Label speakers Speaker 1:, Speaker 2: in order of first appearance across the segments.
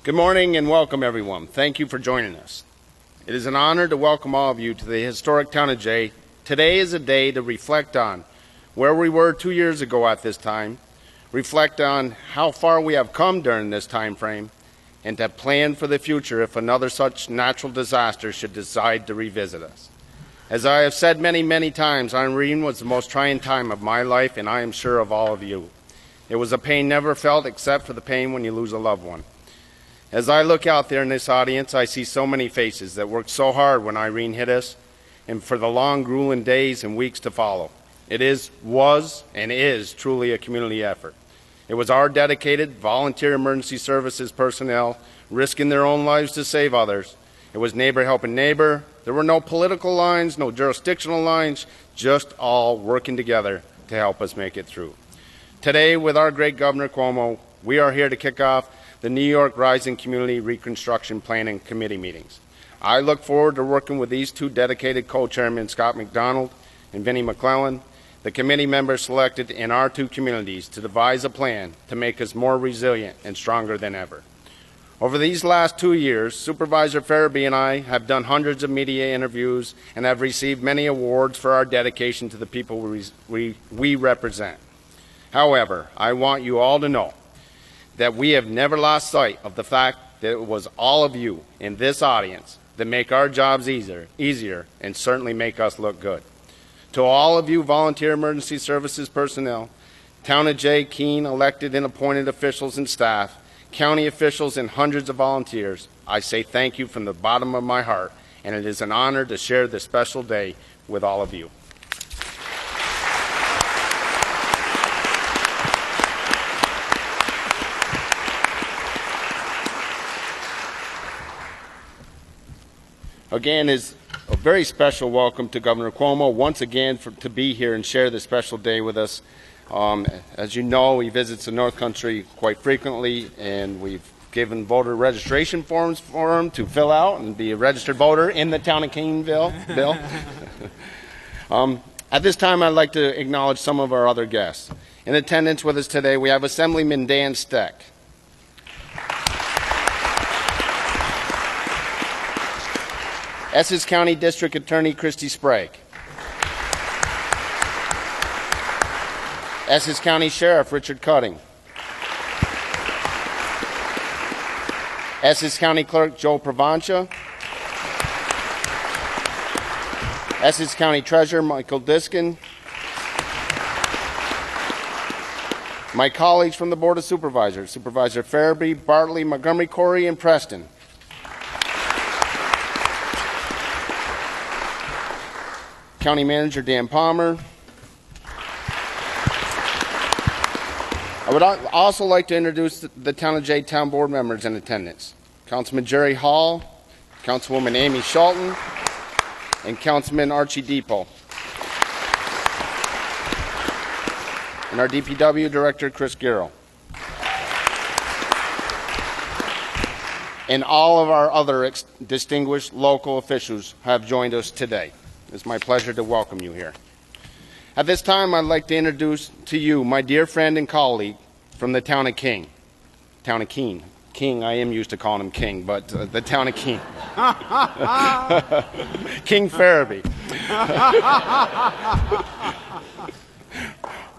Speaker 1: Good morning and welcome, everyone. Thank you for joining us. It is an honor to welcome all of you to the historic town of Jay. Today is a day to reflect on where we were 2 years ago at this time, reflect on how far we have come during this time frame, and to plan for the future if another such natural disaster should decide to revisit us. As I have said many, many times, Irene was the most trying time of my life, and I am sure of all of you. It was a pain never felt except for the pain when you lose a loved one. As I look out there in this audience, I see so many faces that worked so hard when Irene hit us and for the long, grueling days and weeks to follow. It was, and is truly a community effort. It was our dedicated volunteer emergency services personnel risking their own lives to save others. It was neighbor helping neighbor. There were no political lines, no jurisdictional lines, just all working together to help us make it through. Today, with our great Governor Cuomo, we are here to kick off the New York Rising Community Reconstruction Planning Committee meetings. I look forward to working with these two dedicated co-chairmen, Scott McDonald and Vinnie McClellan, the committee members selected in our two communities to devise a plan to make us more resilient and stronger than ever. Over these last 2 years, Supervisor Farabee and I have done hundreds of media interviews and have received many awards for our dedication to the people we represent. However, I want you all to know that we have never lost sight of the fact that it was all of you in this audience that make our jobs easier and certainly make us look good. To all of you volunteer emergency services personnel, Town of Jay, Keene elected and appointed officials and staff, county officials and hundreds of volunteers, I say thank you from the bottom of my heart, and it is an honor to share this special day with all of you. Again, is a very special welcome to Governor Cuomo once again to be here and share this special day with us. As you know, he visits the North Country quite frequently, and we've given voter registration forms for him to fill out and be a registered voter in the town of Keaneville. Bill. At this time, I'd like to acknowledge some of our other guests. In attendance with us today, we have Assemblyman Dan Stagg, Essex County District Attorney Christy Sprague, Essex County Sheriff Richard Cutting, Essex County Clerk Joe Provenza, Essex County Treasurer Michael Diskin, my colleagues from the Board of Supervisors, Supervisor Farabee, Bartley, Montgomery, Corey, and Preston, County Manager Dan Palmer. I would also like to introduce the Town of Jay Town Board members in attendance. Councilman Jerry Hall, Councilwoman Amy Shelton, and Councilman Archie Depot. And our DPW Director, Chris Garrow. And all of our other distinguished local officials have joined us today. It's my pleasure to welcome you here. At this time, I'd like to introduce to you my dear friend and colleague from the town of Keene. King, I am used to calling him King, but the town of Keene. King Farabee.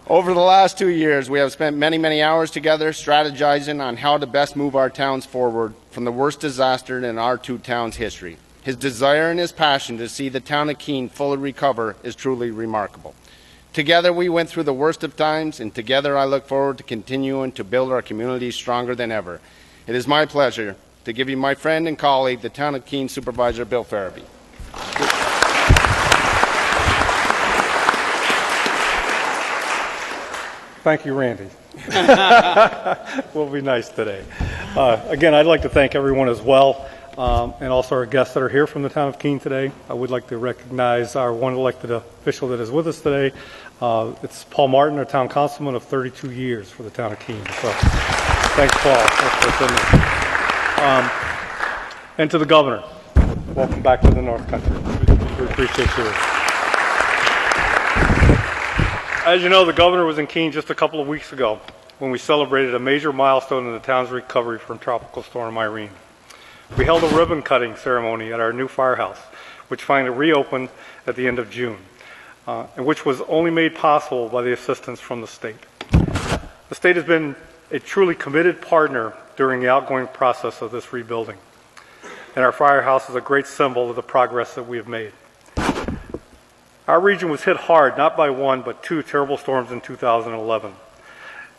Speaker 1: Over the last 2 years, we have spent many, many hours together strategizing on how to best move our towns forward from the worst disaster in our two towns' history. His desire and his passion to see the town of Keene fully recover is truly remarkable. Together we went through the worst of times, and together I look forward to continuing to build our community stronger than ever. It is my pleasure to give you my friend and colleague, the town of Keene Supervisor Bill Farabee.
Speaker 2: Thank you, Randy. We'll be nice today. Again, I'd like to thank everyone as well. And also our guests that are here from the town of Keene today. I would like to recognize our one elected official that is with us today. It's Paul Martin, our town councilman of 32 years for the town of Keene. So thanks, Paul. Thanks for attending. And to the governor, welcome back to the North Country. We appreciate you. As you know, the governor was in Keene just a couple of weeks ago when we celebrated a major milestone in the town's recovery from Tropical Storm Irene. We held a ribbon-cutting ceremony at our new firehouse, which finally reopened at the end of June, and which was only made possible by the assistance from the state. The state has been a truly committed partner during the outgoing process of this rebuilding, and our firehouse is a great symbol of the progress that we have made. Our region was hit hard, not by one, but two terrible storms in 2011,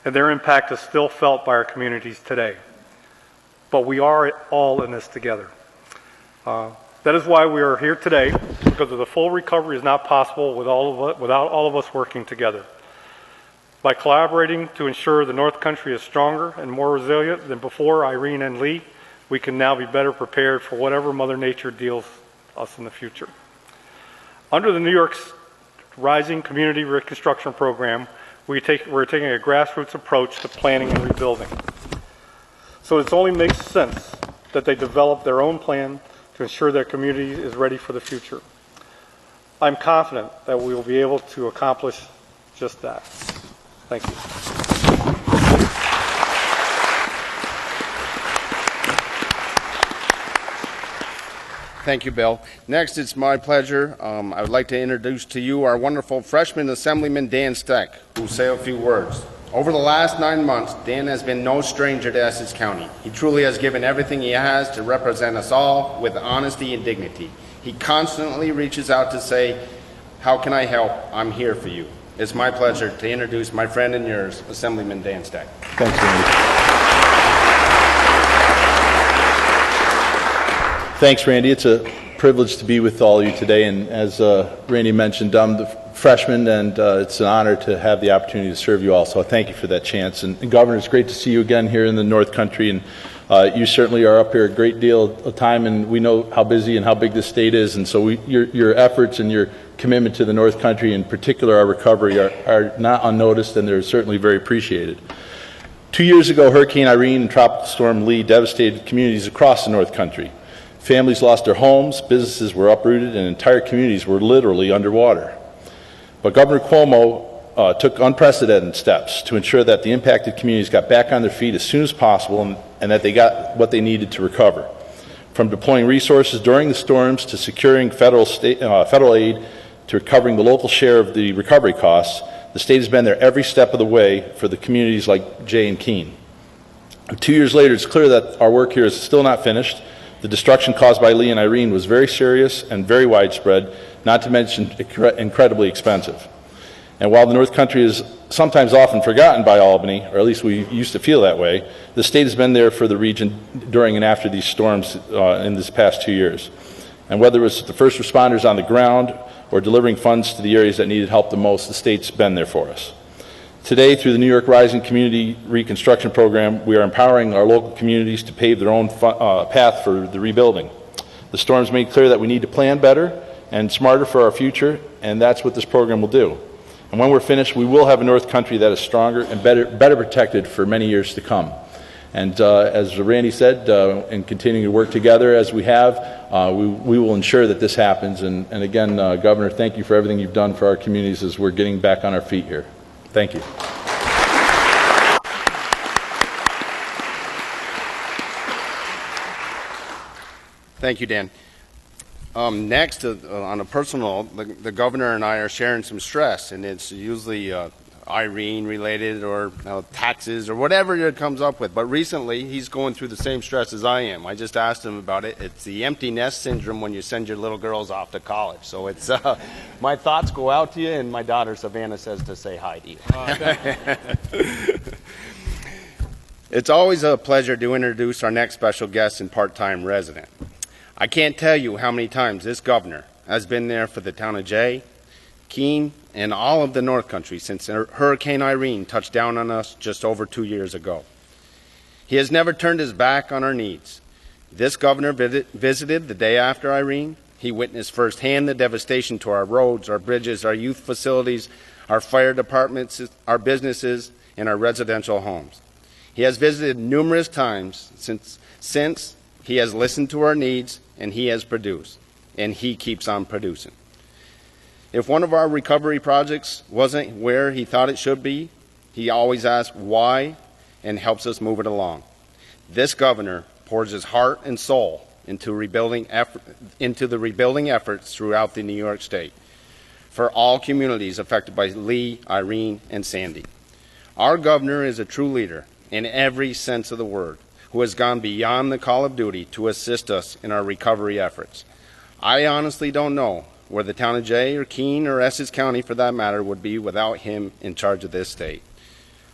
Speaker 2: and their impact is still felt by our communities today. But we are all in this together. That is why we are here today, because the full recovery is not possible without all of us working together. By collaborating to ensure the North Country is stronger and more resilient than before Irene and Lee, we can now be better prepared for whatever Mother Nature deals us in the future. Under the New York's Rising Community Reconstruction Program, we're taking a grassroots approach to planning and rebuilding. So it only makes sense that they develop their own plan to ensure their community is ready for the future. I'm confident that we will be able to accomplish just that. Thank you.
Speaker 1: Thank you, Bill. Next, it's my pleasure. I would like to introduce to you our wonderful freshman Assemblyman Dan Stagg, who will say a few words. Over the last 9 months, Dan has been no stranger to Essex County. He truly has given everything he has to represent us all with honesty and dignity. He constantly reaches out to say, "How can I help? I'm here for you." It's my pleasure to introduce my friend and yours, Assemblyman Dan Stagg.
Speaker 3: Thanks, Randy. Thanks, Randy. It's a privilege to be with all of you today, and as Randy mentioned, I'm the freshman, and it's an honor to have the opportunity to serve you all, so I thank you for that chance. And Governor, it's great to see you again here in the North Country, and you certainly are up here a great deal of time, and we know how busy and how big this state is, and so your efforts and your commitment to the North Country, in particular our recovery, are not unnoticed, and they're certainly very appreciated. 2 years ago, Hurricane Irene and Tropical Storm Lee devastated communities across the North Country. Families lost their homes, businesses were uprooted, and entire communities were literally underwater. But Governor Cuomo took unprecedented steps to ensure that the impacted communities got back on their feet as soon as possible and that they got what they needed to recover. From deploying resources during the storms to securing federal aid to recovering the local share of the recovery costs, the state has been there every step of the way for the communities like Jay and Keene. 2 years later, it's clear that our work here is still not finished. The destruction caused by Lee and Irene was very serious and very widespread, not to mention incredibly expensive. And while the North Country is sometimes often forgotten by Albany, or at least we used to feel that way, the state has been there for the region during and after these storms in this past 2 years. And whether it was the first responders on the ground or delivering funds to the areas that needed help the most, the state's been there for us. Today, through the New York Rising Community Reconstruction Program, we are empowering our local communities to pave their own path for the rebuilding. The storms made clear that we need to plan better and smarter for our future, and that's what this program will do. And when we're finished, we will have a North Country that is stronger and better protected for many years to come. And as Randy said, in continuing to work together as we have, we will ensure that this happens. And again, Governor, thank you for everything you've done for our communities as we're getting back on our feet here. Thank you.
Speaker 1: Thank you, Dan. Next, on a personal note, the governor and I are sharing some stress, and it's usually Irene related or taxes or whatever it comes up with. But recently, he's going through the same stress as I am. I just asked him about it. It's the empty nest syndrome when you send your little girls off to college. So it's my thoughts go out to you, and my daughter Savannah says to say hi to you. It's always a pleasure to introduce our next special guest and part-time resident. I can't tell you how many times this governor has been there for the town of Jay, Keene, and all of the North Country since Hurricane Irene touched down on us just over 2 years ago. He has never turned his back on our needs. This governor visited the day after Irene. He witnessed firsthand the devastation to our roads, our bridges, our youth facilities, our fire departments, our businesses, and our residential homes. He has visited numerous times since he has listened to our needs, and he has produced, and he keeps on producing. If one of our recovery projects wasn't where he thought it should be, He always asks why and helps us move it along. This governor pours his heart and soul into the rebuilding efforts throughout the New York State for all communities affected by Lee, Irene, and Sandy. Our governor is a true leader in every sense of the word, who has gone beyond the call of duty to assist us in our recovery efforts. I honestly don't know where the town of Jay or Keene or Essex County, for that matter, would be without him in charge of this state.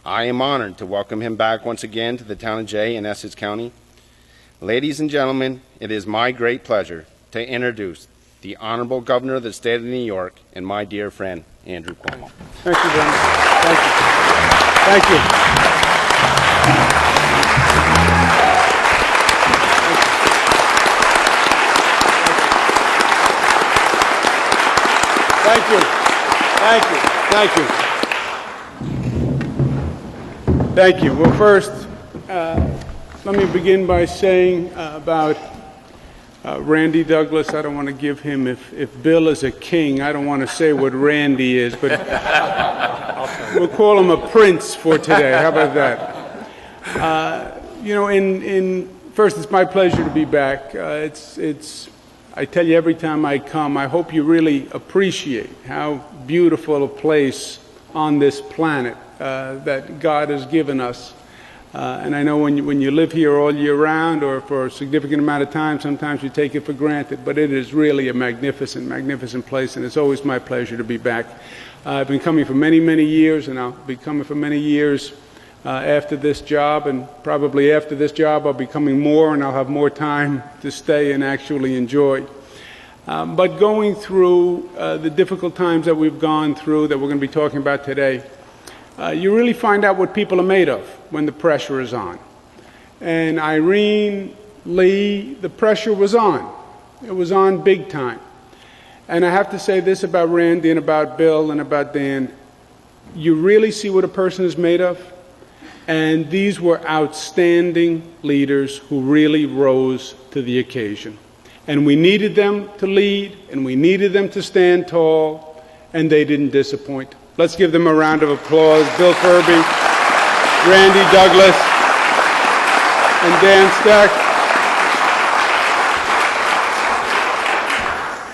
Speaker 1: I am honored to welcome him back once again to the town of Jay and Essex County. Ladies and gentlemen, it is my great pleasure to introduce the Honorable Governor of the State of New York and my dear friend, Andrew Cuomo.
Speaker 4: Thank you, Vinnie. Thank you. Thank you. Thank you. Thank you. Thank you. Thank you. Well, first, let me begin by saying about Randy Douglas. I don't want to give him, if Bill is a king, I don't want to say what Randy is, but we'll call him a prince for today. How about that? First, it's my pleasure to be back. I tell you every time I come, I hope you really appreciate how beautiful a place on this planet that God has given us. And I know when you live here all year round or for a significant amount of time, sometimes you take it for granted, but it is really a magnificent, magnificent place, and it's always my pleasure to be back. I've been coming for many, many years, and I'll be coming for many years after this job, and probably after this job I'll be coming more, and I'll have more time to stay and actually enjoy. But going through the difficult times that we've gone through, that we're going to be talking about today, you really find out what people are made of when the pressure is on. And Irene, Lee, the pressure was on. It was on big time. And I have to say this about Randy and about Bill and about Dan. You really see what a person is made of. And these were outstanding leaders who really rose to the occasion. And we needed them to lead, and we needed them to stand tall, and they didn't disappoint. Let's give them a round of applause. Bill Furby, Randy Douglas, and Dan Stagg.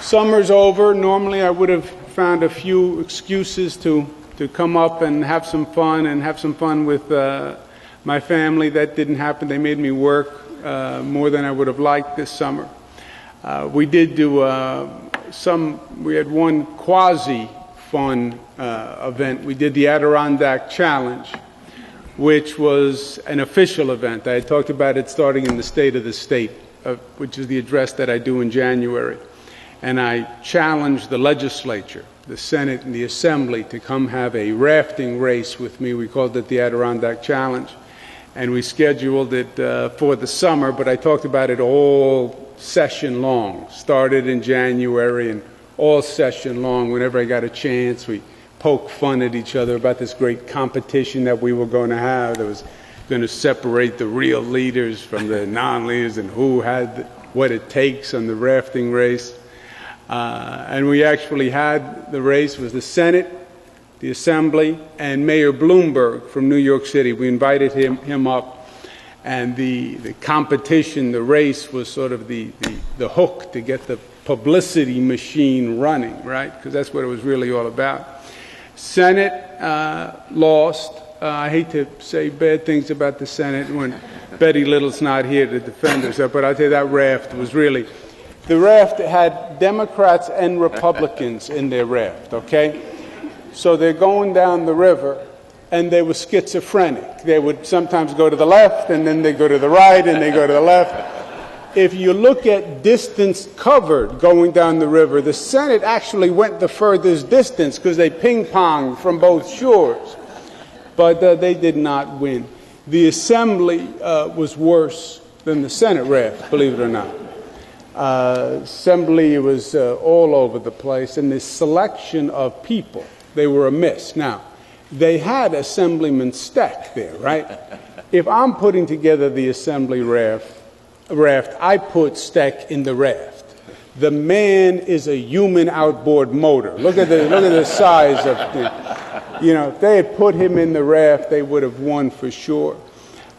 Speaker 4: Summer's over. Normally I would have found a few excuses to come up and have some fun with my family. That didn't happen. They made me work more than I would have liked this summer. We did do we had one quasi-fun event. We did the Adirondack Challenge, which was an official event. I had talked about it starting in the State of the State, which is the address that I do in January. And I challenged the legislature, the Senate, and the Assembly to come have a rafting race with me. We called it the Adirondack Challenge. And we scheduled it for the summer, but I talked about it all session long. Started in January and all session long. Whenever I got a chance, we poked fun at each other about this great competition that we were going to have that was going to separate the real leaders from the non-leaders and who had what it takes on the rafting race. And we actually had the race. It was the Senate, the Assembly, and Mayor Bloomberg from New York City. We invited him up, and the competition, the race, was sort of the hook to get the publicity machine running, right? Because that's what it was really all about. Senate lost. I hate to say bad things about the Senate when Betty Little's not here to defend herself, but I'll tell you that raft was really... The raft had Democrats and Republicans in their raft, okay? So they're going down the river, and they were schizophrenic. They would sometimes go to the left, and then they go to the right, and they go to the left. If you look at distance covered going down the river, the Senate actually went the furthest distance because they ping-ponged from both shores. But they did not win. The Assembly was worse than the Senate raft, believe it or not. Assembly was all over the place, and the selection of people, they were a miss. Now, they had Assemblyman Stagg there, right? If I'm putting together the Assembly raft, I put Stagg in the raft. The man is a human outboard motor. Look at the size of him. You know, if they had put him in the raft, they would have won for sure.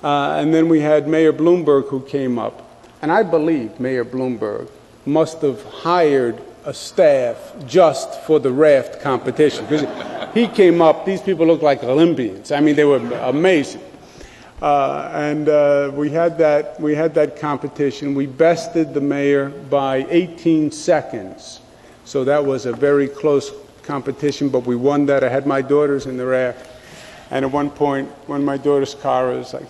Speaker 4: And then we had Mayor Bloomberg who came up. And I believe Mayor Bloomberg must have hired a staff just for the raft competition. Because he came up, these people looked like Olympians. I mean, they were amazing. We had that competition. We bested the mayor by 18 seconds. So that was a very close competition, but we won that. I had my daughters in the raft. And at one point, when my daughter's car was like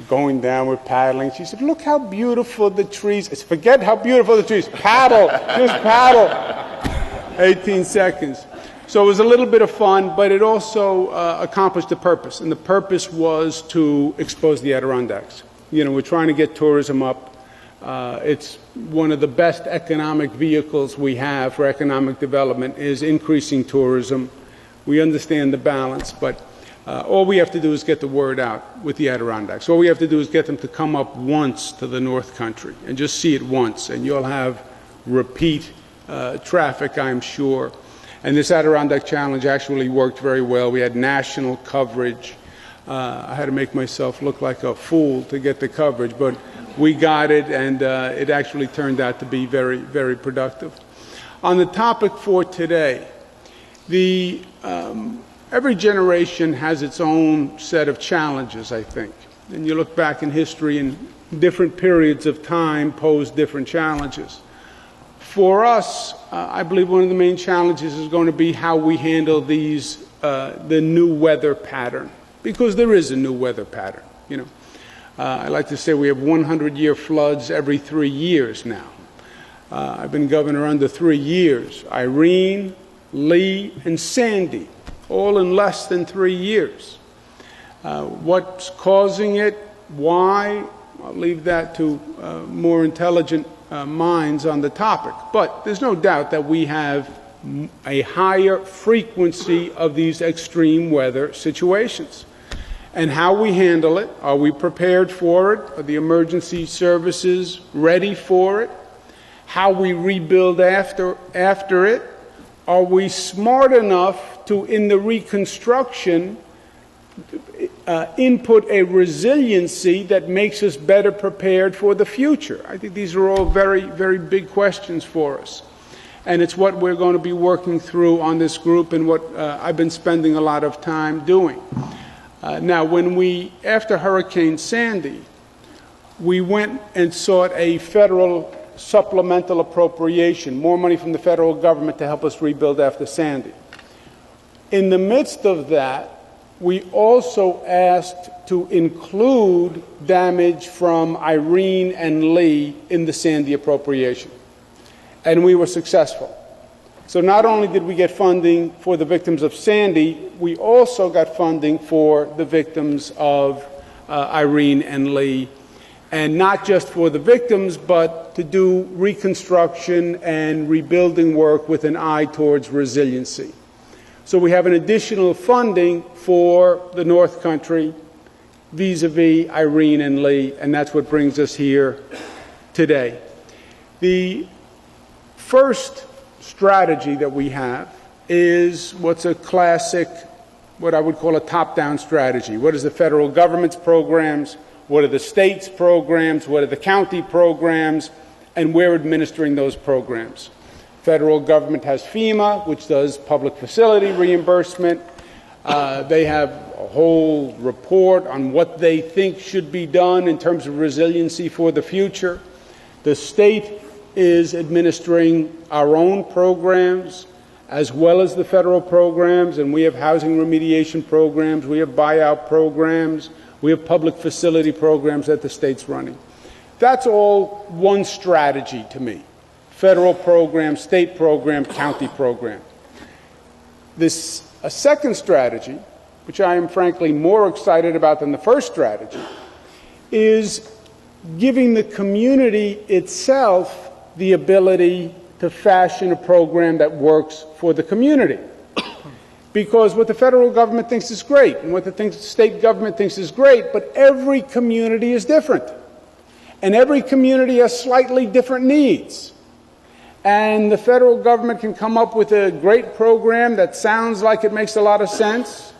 Speaker 4: going down, we're paddling, she said, "Look how beautiful the trees." I said, "Forget how beautiful the trees. Paddle, just paddle." 18 seconds. So it was a little bit of fun, but it also accomplished the purpose. And the purpose was to expose the Adirondacks. You know, we're trying to get tourism up. It's one of the best economic vehicles we have for economic development is increasing tourism. We understand the balance, but all we have to do is get the word out with the Adirondacks. All we have to do is get them to come up once to the North Country and just see it once, and you'll have repeat traffic, I'm sure. And this Adirondack Challenge actually worked very well. We had national coverage. I had to make myself look like a fool to get the coverage, but we got it, and it actually turned out to be very, very productive. On the topic for today, every generation has its own set of challenges, I think. And you look back in history, and different periods of time pose different challenges. For us, I believe one of the main challenges is going to be how we handle the new weather pattern, because there is a new weather pattern. You know, I like to say we have 100-year floods every 3 years now. I've been governor under 3 years. Irene, Lee, and Sandy, all in less than 3 years. What's causing it? Why? I'll leave that to more intelligent minds on the topic. But there's no doubt that we have a higher frequency of these extreme weather situations. And how we handle it, are we prepared for it? Are the emergency services ready for it? How we rebuild after it? Are we smart enough to, in the reconstruction, input a resiliency that makes us better prepared for the future? I think these are all very, very big questions for us. And it's what we're going to be working through on this group and what I've been spending a lot of time doing. Now, after Hurricane Sandy, we went and sought a federal supplemental appropriation, more money from the federal government to help us rebuild after Sandy. In the midst of that, we also asked to include damage from Irene and Lee in the Sandy appropriation. And we were successful. So not only did we get funding for the victims of Sandy, we also got funding for the victims of Irene and Lee. And not just for the victims, but to do reconstruction and rebuilding work with an eye towards resiliency. So we have an additional funding for the North Country vis-a-vis Irene and Lee, and that's what brings us here today. The first strategy that we have is what's a classic, what I would call a top-down strategy. What is the federal government's programs? What are the state's programs? What are the county programs? And we're administering those programs. Federal government has FEMA, which does public facility reimbursement. They have a whole report on what they think should be done in terms of resiliency for the future. The state is administering our own programs as well as the federal programs, and we have housing remediation programs, we have buyout programs, we have public facility programs that the state's running. That's all one strategy to me. Federal program, state program, county program. A second strategy, which I am frankly more excited about than the first strategy, is giving the community itself the ability to fashion a program that works for the community. Because what the federal government thinks is great, and what the state government thinks is great, but every community is different. And every community has slightly different needs. And the federal government can come up with a great program that sounds like it makes a lot of sense,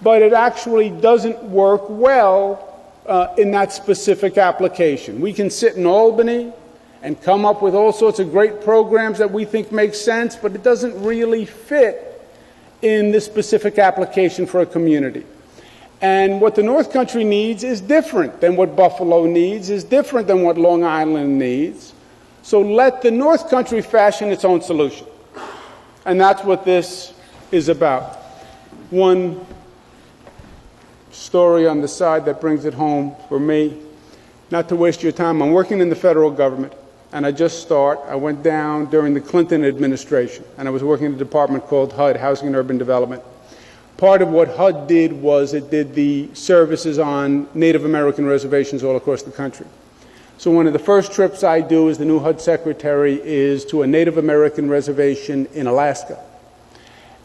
Speaker 4: but it actually doesn't work well in that specific application. We can sit in Albany and come up with all sorts of great programs that we think make sense, but it doesn't really fit in this specific application for a community. And what the North Country needs is different than what Buffalo needs, is different than what Long Island needs. So let the North Country fashion its own solution. And that's what this is about. One story on the side that brings it home for me, not to waste your time. I'm working in the federal government, and I went down during the Clinton administration, and I was working in a department called HUD, Housing and Urban Development. Part of what HUD did was it did the services on Native American reservations all across the country. So one of the first trips I do as the new HUD secretary is to a Native American reservation in Alaska.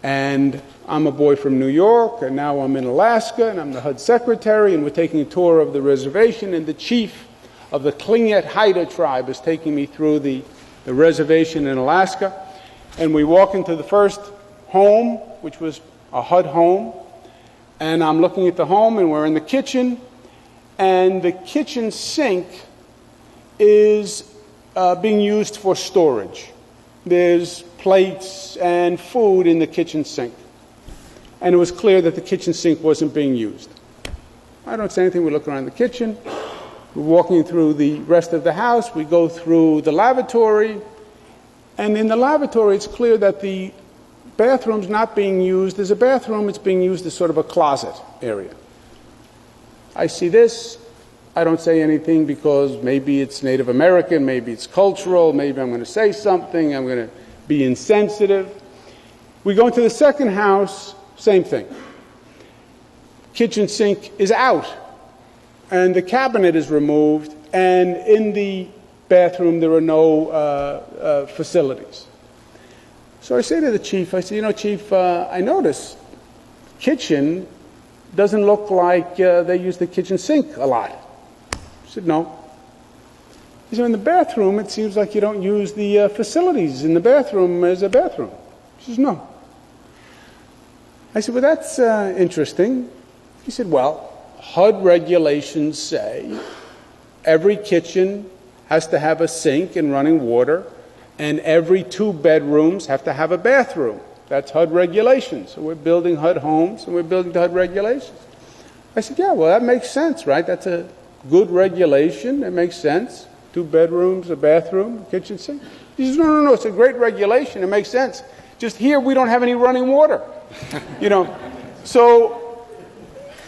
Speaker 4: And I'm a boy from New York, and now I'm in Alaska, and I'm the HUD secretary, and we're taking a tour of the reservation, and the chief of the Tlingit Haida tribe is taking me through the reservation in Alaska. And we walk into the first home, which was a HUD home, and I'm looking at the home, and we're in the kitchen, and the kitchen sink is being used for storage. There's plates and food in the kitchen sink. And it was clear that the kitchen sink wasn't being used. I don't say anything. We look around the kitchen. We're walking through the rest of the house. We go through the lavatory. And in the lavatory, it's clear that the bathroom's not being used as a bathroom. It's being used as sort of a closet area. I see this. I don't say anything because maybe it's Native American, maybe it's cultural, maybe I'm going to say something, I'm going to be insensitive. We go into the second house, same thing. Kitchen sink is out, and the cabinet is removed, and in the bathroom there are no facilities. So I say to the chief, I say, you know, Chief, I notice kitchen doesn't look like they use the kitchen sink a lot. He said, no. He said, in the bathroom, it seems like you don't use the facilities in the bathroom as a bathroom. He says, no. I said, well, that's interesting. He said, well, HUD regulations say every kitchen has to have a sink and running water, and every 2 bedrooms have to have a bathroom. That's HUD regulations. So we're building HUD homes, and we're building the HUD regulations. I said, yeah, well, that makes sense, right? That's a good regulation. It makes sense. 2 bedrooms, a bathroom, a kitchen sink. He says, no, it's a great regulation. It makes sense. Just here, we don't have any running water. You know, so,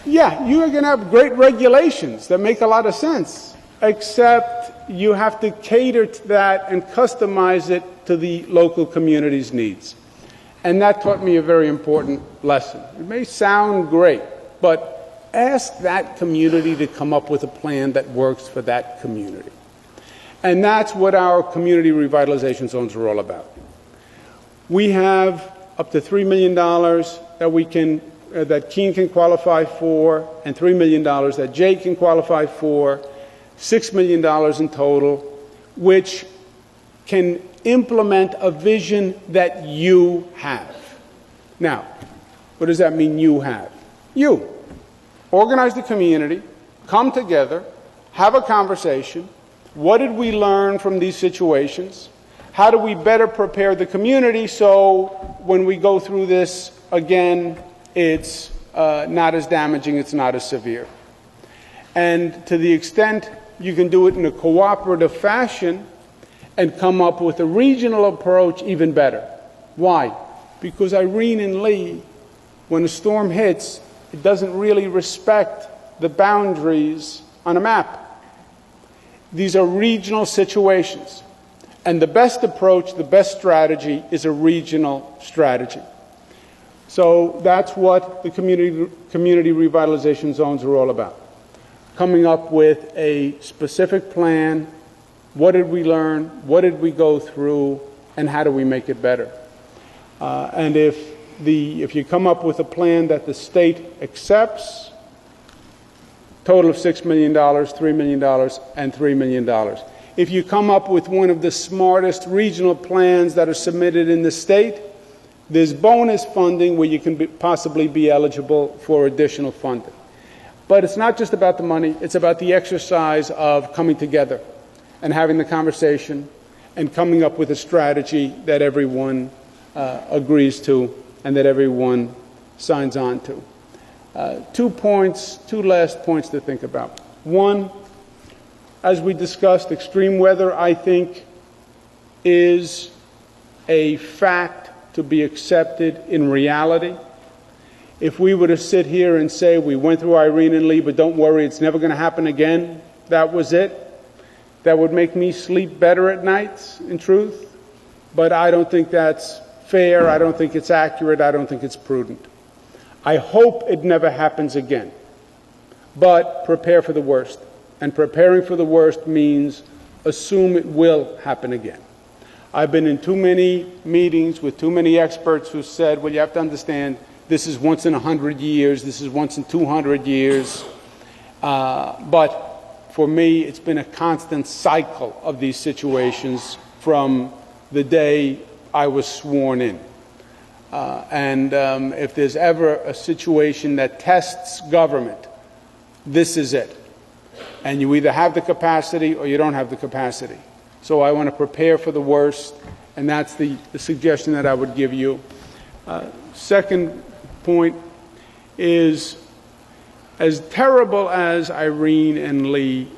Speaker 4: yeah, you are going to have great regulations that make a lot of sense, except you have to cater to that and customize it to the local community's needs. And that taught me a very important lesson. It may sound great, but ask that community to come up with a plan that works for that community. And that's what our community revitalization zones are all about. We have up to $3 million that Keene can qualify for, and $3 million that Jay can qualify for, $6 million in total, which can implement a vision that you have. Now, what does that mean you have? You. Organize the community, come together, have a conversation. What did we learn from these situations? How do we better prepare the community so when we go through this again, it's not as damaging, it's not as severe? And to the extent you can do it in a cooperative fashion and come up with a regional approach, even better. Why? Because Irene and Lee, when a storm hits, it doesn't really respect the boundaries on a map. These are regional situations. And the best approach, the best strategy is a regional strategy. So that's what the community revitalization zones are all about. Coming up with a specific plan. What did we learn? What did we go through? And how do we make it better? And if you come up with a plan that the state accepts, total of $6 million, $3 million, and $3 million. If you come up with one of the smartest regional plans that are submitted in the state, There's bonus funding where you can possibly be eligible for additional funding. But it's not just about the money, it's about the exercise of coming together and having the conversation and coming up with a strategy that everyone agrees to and that everyone signs on to. 2 last points to think about. One, as we discussed, extreme weather, I think, is a fact to be accepted in reality. If we were to sit here and say we went through Irene and Lee, but don't worry, it's never going to happen again, that was it, that would make me sleep better at nights, in truth. But I don't think that's fair, I don't think it's accurate, I don't think it's prudent. I hope it never happens again. But prepare for the worst. And preparing for the worst means assume it will happen again. I've been in too many meetings with too many experts who said, well, you have to understand, this is once in 100 years, this is once in 200 years. But for me, it's been a constant cycle of these situations from the day I was sworn in. If there's ever a situation that tests government, this is it. And you either have the capacity or you don't have the capacity. So I want to prepare for the worst, and that's the suggestion that I would give you. Second point is, as terrible as Irene and Lee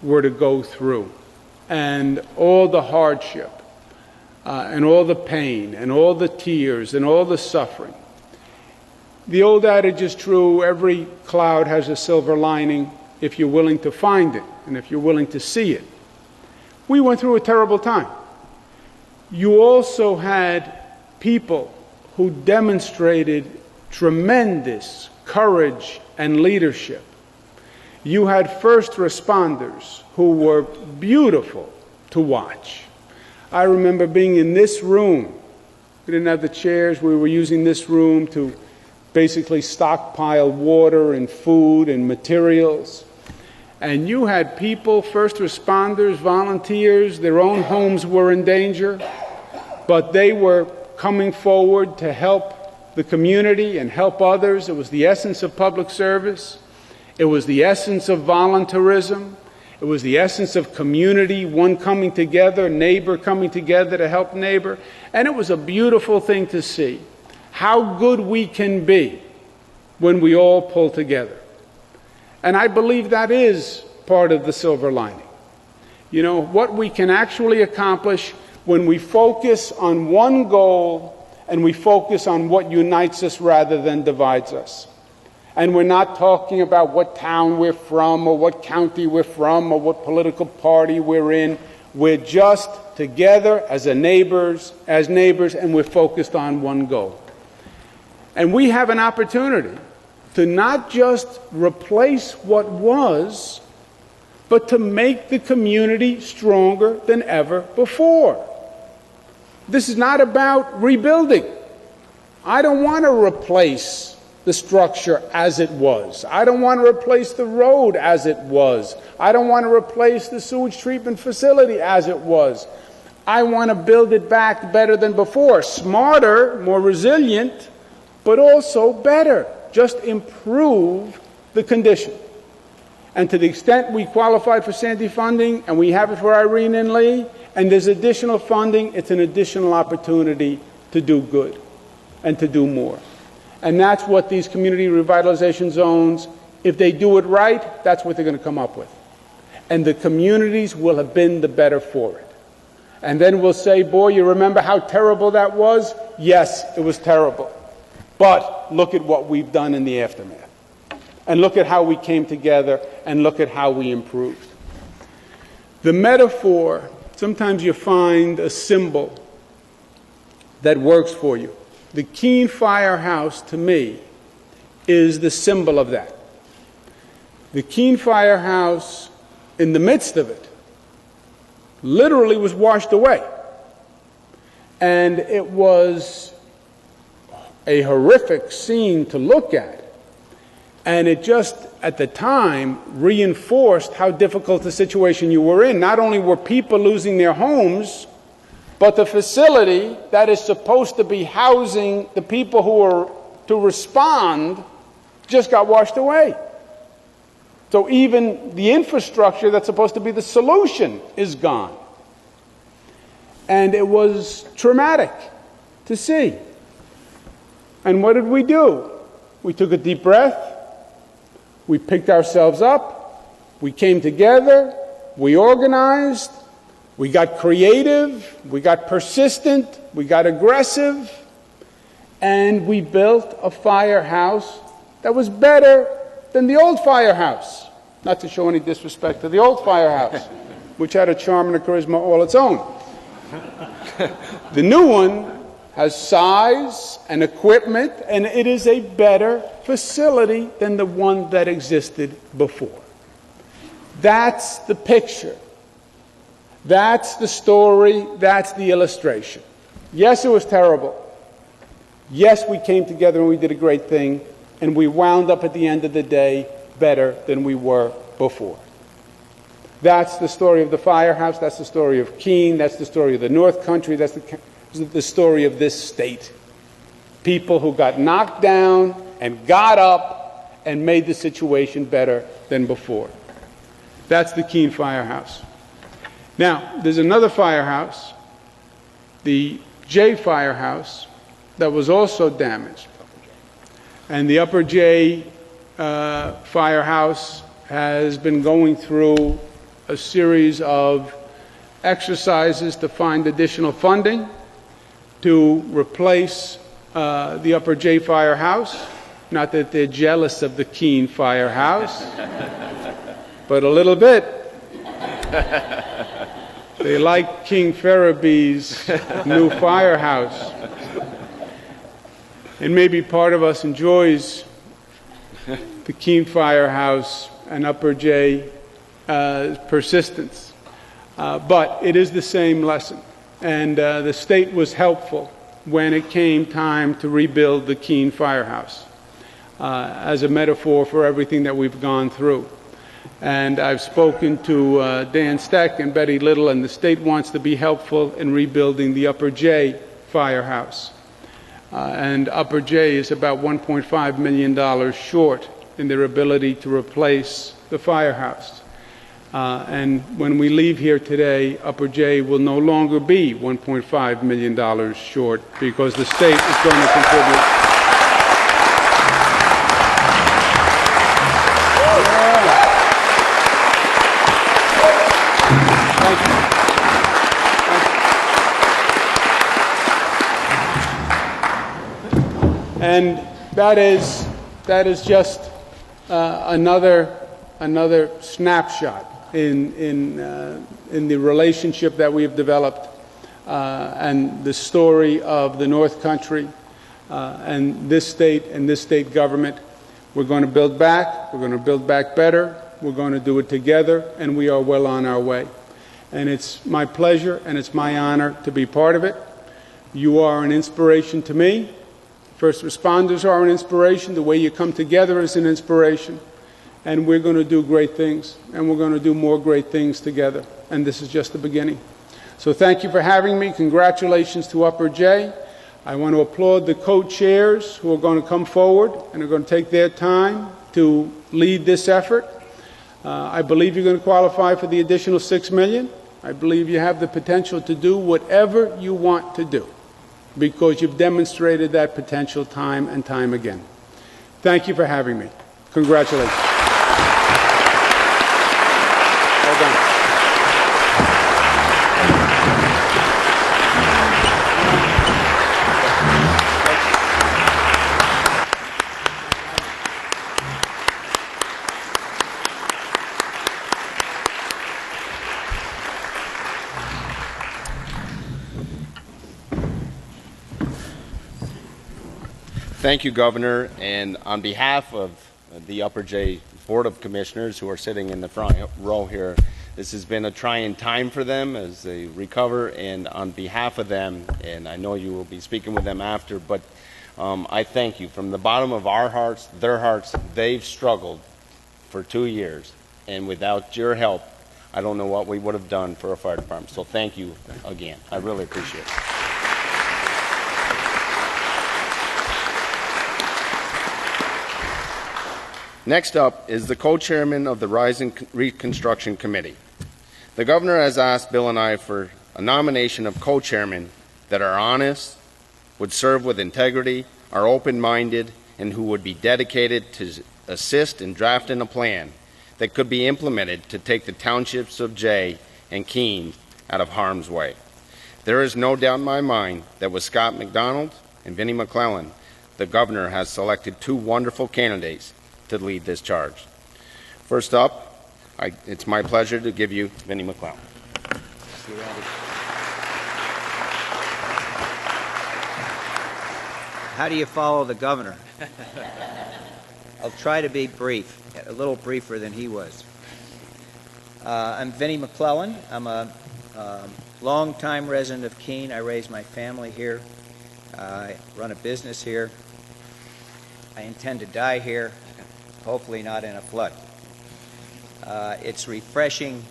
Speaker 4: were to go through, and all the hardship, and all the pain, and all the tears, and all the suffering, the old adage is true, every cloud has a silver lining if you're willing to find it, and if you're willing to see it. We went through a terrible time. You also had people who demonstrated tremendous courage and leadership. You had first responders who were beautiful to watch. I remember being in this room. We didn't have the chairs. We were using this room to basically stockpile water and food and materials. And you had people, first responders, volunteers, their own homes were in danger, but they were coming forward to help the community and help others. It was the essence of public service. It was the essence of volunteerism. It was the essence of community, one coming together, neighbor coming together to help neighbor. And it was a beautiful thing to see how good we can be when we all pull together. And I believe that is part of the silver lining. You know, what we can actually accomplish when we focus on one goal and we focus on what unites us rather than divides us. And we're not talking about what town we're from or what county we're from or what political party we're in. We're just together as neighbors, and we're focused on one goal. And we have an opportunity to not just replace what was, but to make the community stronger than ever before. This is not about rebuilding. I don't want to replace the structure as it was. I don't want to replace the road as it was. I don't want to replace the sewage treatment facility as it was. I want to build it back better than before, smarter, more resilient, but also better. Just improve the condition. And to the extent we qualified for Sandy funding, and we have it for Irene and Lee, and there's additional funding, it's an additional opportunity to do good and to do more. And that's what these community revitalization zones, if they do it right, that's what they're going to come up with. And the communities will have been the better for it. And then we'll say, boy, you remember how terrible that was? Yes, it was terrible. But look at what we've done in the aftermath. And look at how we came together, and look at how we improved. The metaphor, sometimes you find a symbol that works for you. The Keene Firehouse, to me, is the symbol of that. The Keene Firehouse, in the midst of it, literally was washed away. And it was a horrific scene to look at. And it just, at the time, reinforced how difficult the situation you were in. Not only were people losing their homes, But the facility that is supposed to be housing the people who are to respond just got washed away. So even the infrastructure that's supposed to be the solution is gone. And it was traumatic to see. And what did we do? We took a deep breath. We picked ourselves up. We came together. We organized. We got creative. We got persistent. We got aggressive. And we built a firehouse that was better than the old firehouse. Not to show any disrespect to the old firehouse, which had a charm and a charisma all its own. The new one has size and equipment, and it is a better facility than the one that existed before. That's the picture. That's the story. That's the illustration. Yes, it was terrible. Yes, we came together and we did a great thing, and we wound up at the end of the day better than we were before. That's the story of the firehouse. That's the story of Keene. That's the story of the North Country. That's the story of this state. People who got knocked down and got up and made the situation better than before. That's the Keene firehouse. Now, there's another firehouse, the J firehouse, that was also damaged. And the Upper J firehouse has been going through a series of exercises to find additional funding to replace the Upper J firehouse. Not that they're jealous of the Keene firehouse, but a little bit. They like King Farabee's new firehouse. And maybe part of us enjoys the Keene firehouse and Upper J persistence. But it is the same lesson. And the state was helpful when it came time to rebuild the Keene firehouse as a metaphor for everything that we've gone through. And I've spoken to Dan Stagg and Betty Little, and the state wants to be helpful in rebuilding the Upper J firehouse. And Upper J is about $1.5 million short in their ability to replace the firehouse. And when we leave here today, Upper J will no longer be $1.5 million short because the state is going to contribute. And that is just another snapshot in the relationship that we have developed and the story of the North Country and this state government. We're going to build back. We're going to build back better. We're going to do it together, and we are well on our way. And it's my pleasure and it's my honor to be part of it. You are an inspiration to me. First responders are an inspiration. The way you come together is an inspiration. And we're going to do great things. And we're going to do more great things together. And this is just the beginning. So thank you for having me. Congratulations to Upper J. I want to applaud the co-chairs who are going to come forward and are going to take their time to lead this effort. I believe you're going to qualify for the additional $6 million. I believe you have the potential to do whatever you want to do, because you've demonstrated that potential time and time again. Thank you for having me. Congratulations. Well done.
Speaker 1: Thank you, Governor. And on behalf of the Upper J Board of Commissioners who are sitting in the front row here, this has been a trying time for them as they recover. And on behalf of them, and I know you will be speaking with them after, but I thank you from the bottom of our hearts, their hearts. They've struggled for 2 years, and without your help, I don't know what we would have done for a fire department. So thank you again. I really appreciate it. Next up is the co-chairman of the Rising Reconstruction Committee. The governor has asked Bill and I for a nomination of co-chairmen that are honest, would serve with integrity, are open-minded, and who would be dedicated to assist in drafting a plan that could be implemented to take the townships of Jay and Keene out of harm's way. There is no doubt in my mind that with Scott McDonald and Vinnie McClellan, the governor has selected two wonderful candidates to lead this charge. First up, it's my pleasure to give you Vinnie McClellan.
Speaker 5: Thank you, Randy. How do you follow the governor? I'll try to be brief, a little briefer than he was. I'm Vinnie McClellan. I'm a longtime resident of Keene. I raised my family here. I run a business here. I intend to die here, hopefully not in a flood. It's refreshing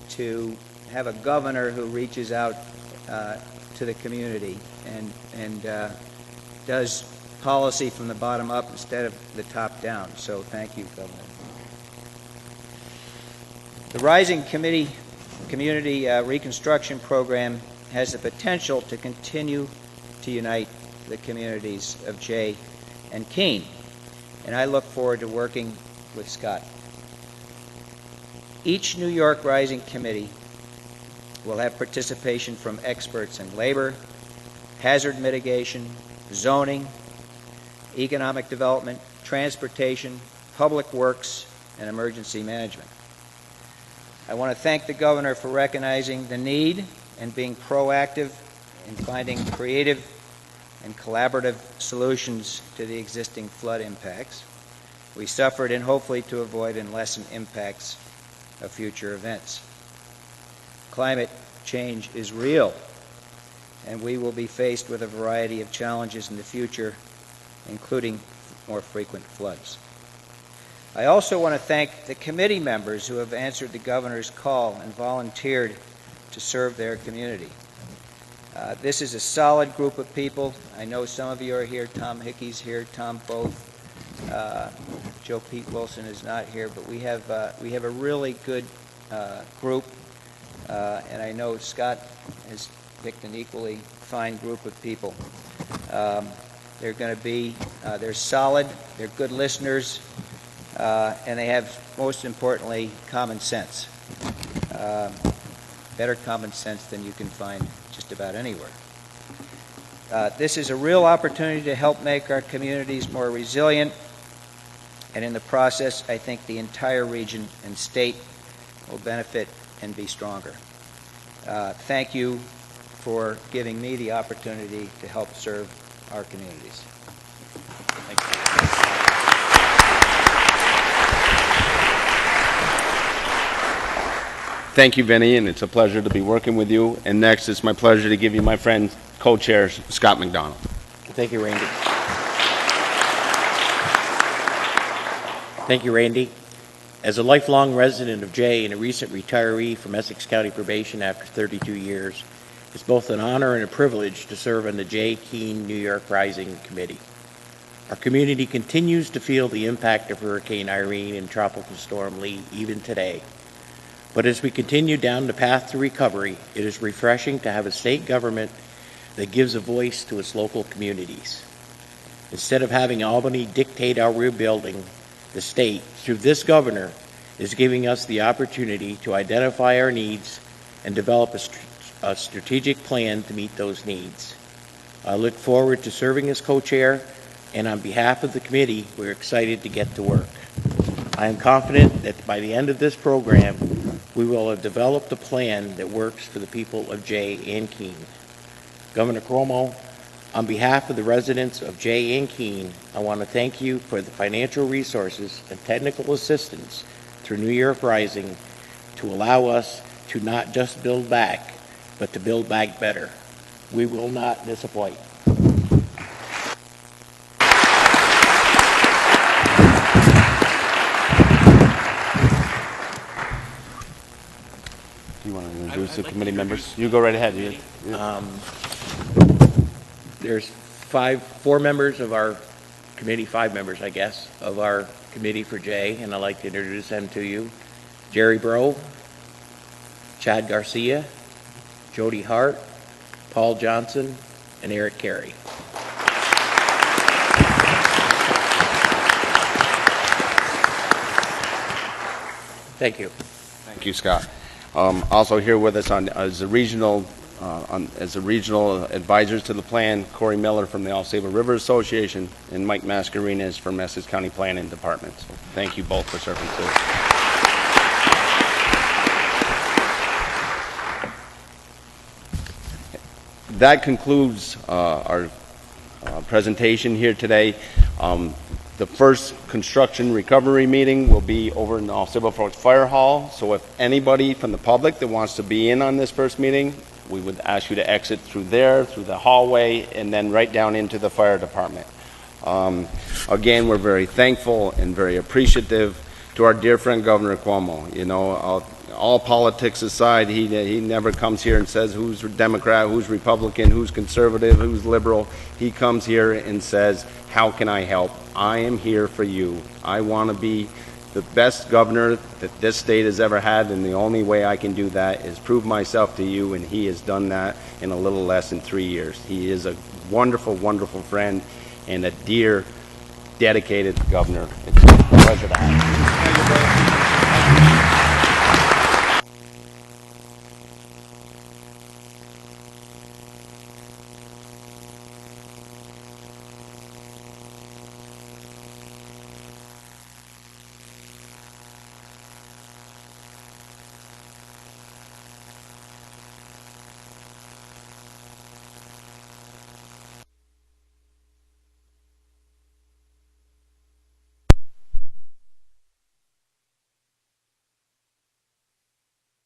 Speaker 5: to have a governor who reaches out to the community and does policy from the bottom up instead of the top down. So thank you, Governor. The Rising Community Reconstruction Program has the potential to continue to unite the communities of Jay and Keene, and I look forward to working with Scott. Each New York Rising Committee will have participation from experts in labor, hazard mitigation, zoning, economic development, transportation, public works, and emergency management. I want to thank the governor for recognizing the need and being proactive in finding creative and collaborative solutions to the existing flood impacts we suffered, and hopefully to avoid and lessen impacts of future events. Climate change is real, and we will be faced with a variety of challenges in the future, including more frequent floods. I also want to thank the committee members who have answered the governor's call and volunteered to serve their community. This is a solid group of people. I know some of you are here. Tom Hickey's here, Tom Both. Joe Pete Wilson is not here, but we have a really good group, and I know Scott has picked an equally fine group of people. They're going to be, they're solid, they're good listeners, and they have, most importantly, common sense. Better common sense than you can find just about anywhere. This is a real opportunity to help make our communities more resilient, and in the process, I think the entire region and state will benefit and be stronger. Thank you for giving me the opportunity to help serve our communities. Thank you.
Speaker 1: Thank you, Vinnie, and it's a pleasure to be working with you. And next, it's my pleasure to give you my friend, co-chair Scott McDonald.
Speaker 6: Thank you, Randy. Thank you, Randy. As a lifelong resident of Jay and a recent retiree from Essex County probation after 32 years, it's both an honor and a privilege to serve on the Jay Keene New York Rising Committee. Our community continues to feel the impact of Hurricane Irene and Tropical Storm Lee even today. But as we continue down the path to recovery, it is refreshing to have a state government that gives a voice to its local communities. Instead of having Albany dictate our rebuilding, the state, through this governor, is giving us the opportunity to identify our needs and develop a strategic plan to meet those needs. I look forward to serving as co-chair, and on behalf of the committee, we're excited to get to work. I am confident that by the end of this program, we will have developed a plan that works for the people of Jay and Keene. Governor Cuomo, on behalf of the residents of Jay and Keene, I want to thank you for the financial resources and technical assistance through New York Rising to allow us to not just build back, but to build back better. We will not disappoint.
Speaker 1: You want to introduce the committee members? You go right ahead.
Speaker 6: There's four members of our committee, five members, I guess, of our committee for Jay, and I'd like to introduce them to you. Jerry Bro, Chad Garcia, Jody Hart, Paul Johnson, and Eric Carey. Thank you.
Speaker 1: Thank you, Scott. Also here with us as a regional advisors to the plan, Corey Miller from the Alsable River Association and Mike Mascarenas from Essex County Planning Department. So thank you both for serving too. That concludes our presentation here today. The first construction recovery meeting will be over in the Alsable Fire Hall. So if anybody from the public that wants to be in on this first meeting, we would ask you to exit through there, through the hallway, and then right down into the fire department. Again, we're very thankful and very appreciative to our dear friend Governor Cuomo. You know, all politics aside, he never comes here and says who's Democrat, who's Republican, who's conservative, who's liberal. He comes here and says, how can I help? I am here for you. I want to be the best governor that this state has ever had, and the only way I can do that is prove myself to you, and he has done that in a little less than 3 years. He is a wonderful, wonderful friend and a dear, dedicated governor. It's a pleasure to have him.